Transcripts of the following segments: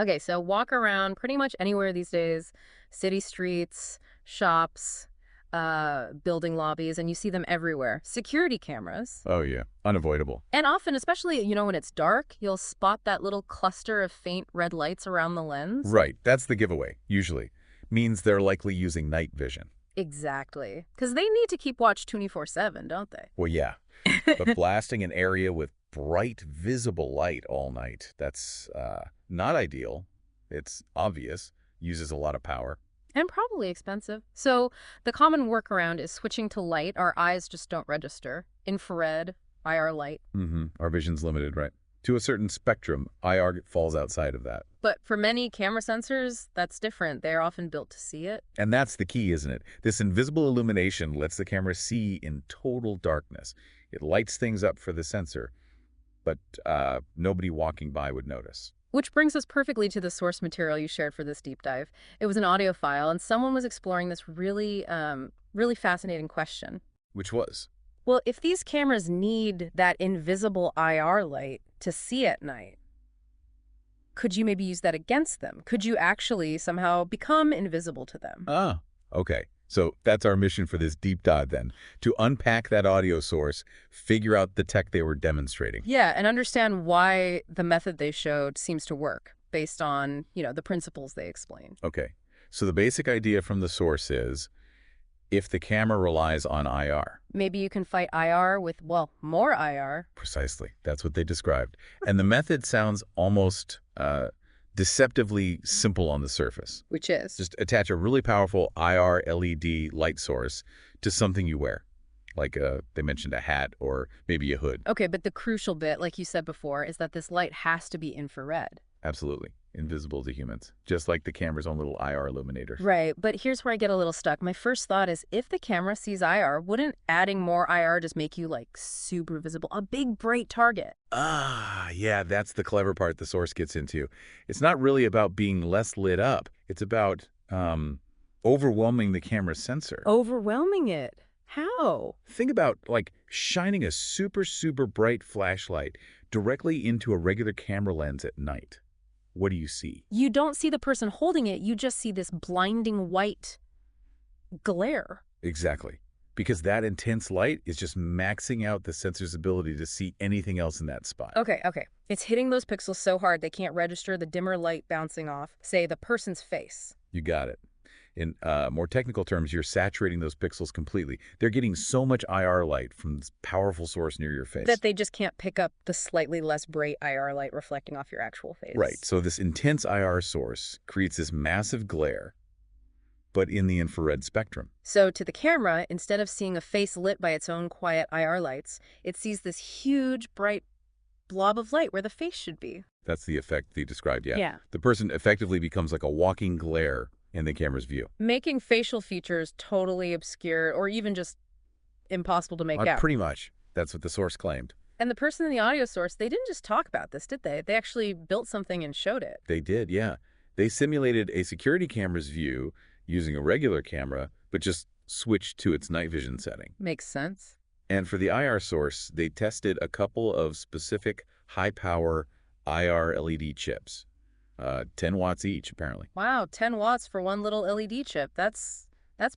Okay, so walk around pretty much anywhere these days, city streets, shops, building lobbies, and you see them everywhere. Security cameras. Oh, yeah. Unavoidable. And often, especially, when it's dark, you'll spot that little cluster of faint red lights around the lens. Right. That's the giveaway, usually. Means they're likely using night vision. Exactly. Because they need to keep watch 24/7, don't they? Well, yeah. But blasting an area with bright, visible light all night, that's not ideal. It's obvious. Uses a lot of power. And probably expensive. So the common workaround is switching to light our eyes just don't register. Infrared, IR light. Our vision's limited, right? To a certain spectrum, IR falls outside of that. But for many camera sensors, that's different. They're often built to see it. And that's the key, isn't it? This invisible illumination lets the camera see in total darkness. It lights things up for the sensor, but nobody walking by would notice. Which brings us perfectly to the source material you shared for this deep dive. It was an audio file, and someone was exploring this really fascinating question. Which was? Well, if these cameras need that invisible IR light to see at night, could you maybe use that against them? Could you actually somehow become invisible to them? Ah, okay. So that's our mission for this deep dive then, to unpack that audio source, figure out the tech they were demonstrating. Yeah, and understand why the method they showed seems to work based on, the principles they explain. Okay. So the basic idea from the source is, if the camera relies on IR. Maybe you can fight IR with, well, more IR. Precisely. That's what they described. And the method sounds almost deceptively simple on the surface. Which is? Just attach a really powerful IR LED light source to something you wear, like they mentioned a hat or maybe a hood. Okay, but the crucial bit, like you said before, is that this light has to be infrared. Absolutely. Invisible to humans, just like the camera's own little IR illuminator. Right, but here's where I get a little stuck. My first thought is, if the camera sees IR, wouldn't adding more IR just make you, super visible? A big, bright target. Ah, yeah, that's the clever part the source gets into. It's not really about being less lit up. It's about overwhelming the camera sensor. Overwhelming it? How? Think about, shining a super, super bright flashlight directly into a regular camera lens at night. What do you see? You don't see the person holding it. You just see this blinding white glare. Exactly. Because that intense light is just maxing out the sensor's ability to see anything else in that spot. Okay. It's hitting those pixels so hard they can't register the dimmer light bouncing off, say, the person's face. You got it. In more technical terms, you're saturating those pixels completely. They're getting so much IR light from this powerful source near your face. That they just can't pick up the slightly less bright IR light reflecting off your actual face. Right. So this intense IR source creates this massive glare, but in the infrared spectrum. So to the camera, instead of seeing a face lit by its own quiet IR lights, it sees this huge, bright blob of light where the face should be. That's the effect they described, yeah. Yeah. The person effectively becomes like a walking glare in the camera's view. Making facial features totally obscure or even just impossible to make out. Pretty much. That's what the source claimed. And the person in the audio source, they didn't just talk about this, did they? They actually built something and showed it. They did, yeah. They simulated a security camera's view using a regular camera, but just switched to its night vision setting. Makes sense. And for the IR source, they tested a couple of specific high-power IR LED chips. 10 watts each, apparently. Wow, 10 watts for one little LED chip. That's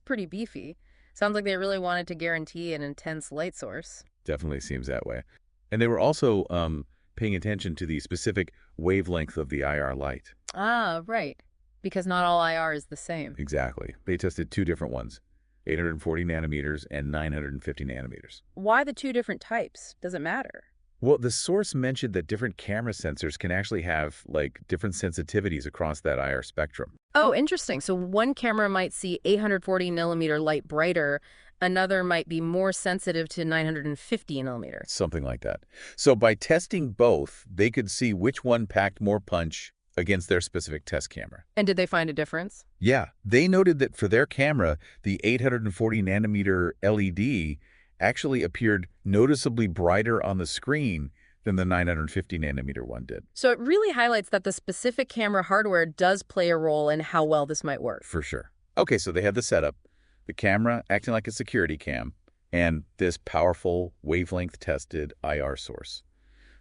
pretty beefy. Sounds like they really wanted to guarantee an intense light source. Definitely seems that way. And they were also paying attention to the specific wavelength of the IR light. Ah, right. Because not all IR is the same. Exactly. They tested two different ones, 840 nanometers and 950 nanometers. Why the two different types? Does it matter? Well, the source mentioned that different camera sensors can actually have, different sensitivities across that IR spectrum. Oh, interesting. So one camera might see 840 millimeter light brighter. Another might be more sensitive to 950 millimeter. Something like that. So by testing both, they could see which one packed more punch against their specific test camera. And did they find a difference? Yeah. They noted that for their camera, the 840 nanometer LED actually appeared noticeably brighter on the screen than the 950 nanometer one did. So it really highlights that the specific camera hardware does play a role in how well this might work. For sure. Okay, so they had the setup, the camera acting like a security cam, and this powerful wavelength-tested IR source.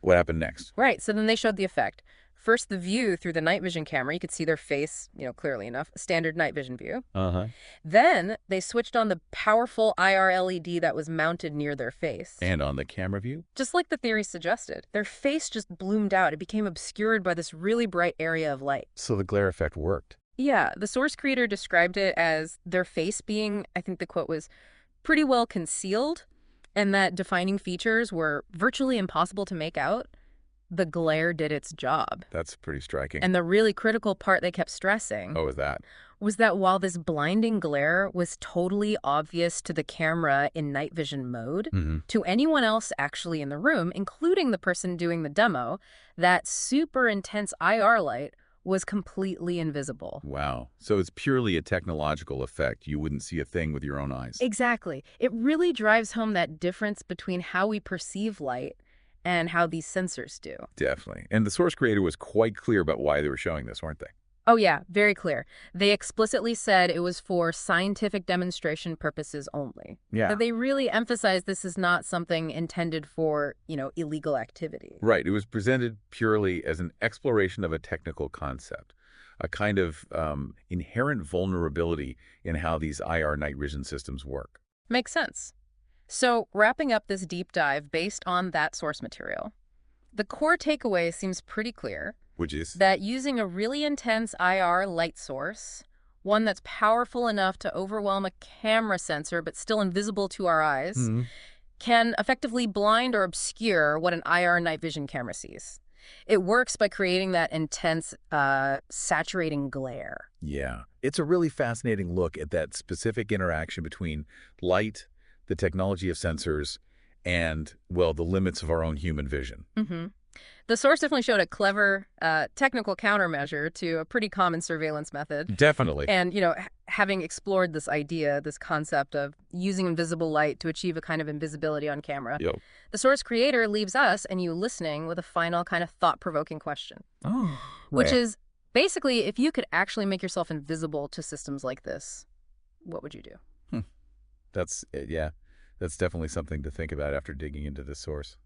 What happened next? Right, so then they showed the effect. First, the view through the night vision camera, you could see their face, clearly enough, a standard night vision view. Uh-huh. Then they switched on the powerful IR LED that was mounted near their face. And on the camera view? Just like the theory suggested, their face just bloomed out. It became obscured by this really bright area of light. So the glare effect worked. Yeah, the source creator described it as their face being, I think the quote was, pretty well concealed, and that defining features were virtually impossible to make out. The glare did its job. That's pretty striking. And the really critical part they kept stressing Oh, is that? was that while this blinding glare was totally obvious to the camera in night vision mode, to anyone else actually in the room, including the person doing the demo, that super intense IR light was completely invisible. Wow. So it's purely a technological effect. You wouldn't see a thing with your own eyes. Exactly. It really drives home that difference between how we perceive light and how these sensors do. Definitely. And the source creator was quite clear about why they were showing this, weren't they? Oh yeah, very clear. They explicitly said it was for scientific demonstration purposes only. Yeah. That they really emphasized this is not something intended for, illegal activity. Right. It was presented purely as an exploration of a technical concept, a kind of inherent vulnerability in how these IR night vision systems work. Makes sense. So, wrapping up this deep dive based on that source material, the core takeaway seems pretty clear. Which is? That using a really intense IR light source, one that's powerful enough to overwhelm a camera sensor but still invisible to our eyes, can effectively blind or obscure what an IR night vision camera sees. It works by creating that intense, saturating glare. Yeah. It's a really fascinating look at that specific interaction between light, the technology of sensors, and, well, the limits of our own human vision. The source definitely showed a clever technical countermeasure to a pretty common surveillance method. Definitely. And, having explored this idea, this concept of using invisible light to achieve a kind of invisibility on camera, Yep. the source creator leaves us and you listening with a final kind of thought-provoking question. Oh, Which is, basically, if you could actually make yourself invisible to systems like this, what would you do? That's definitely something to think about after digging into this source.